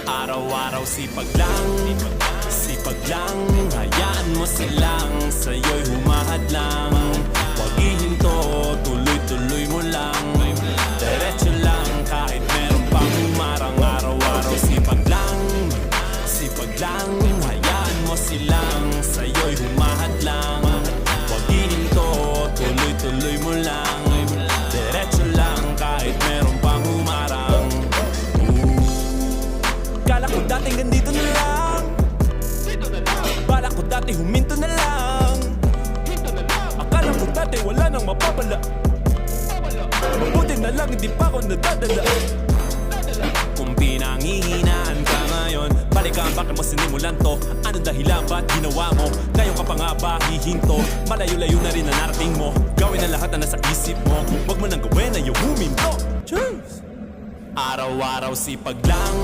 Araw-araw sipag lang, sipag lang. Hayaan mo silang sa'yo'y humahad lang. Huwag ihinto, tuloy-tuloy mo lang. Diretso lang kahit meron pang humarang. Araw-araw sipag lang, sipag lang. Hayaan mo silang sa'yo'y humahad lang. Huwag ihinto, tuloy-tuloy mo lang. Diretso lang kahit meron pang humarang. Kala ko dati ganito na lang, bala ko dati huminto na lang. Akala ko dati wala nang mapapala, mabuti na lang hindi pa ako nadadala. Kung pinanghihinaan ka ngayon, balikan bakit mo sinimulan to? Anong dahilan ba't ginawa mo? Ngayon ka pa nga ba hihinto? Malayo-layo na rin na narating mo. Gawin ang lahat na nasa isip mo. Huwag mo nang gawin na yung huminto. Cheers! Araw-araw sipag lang,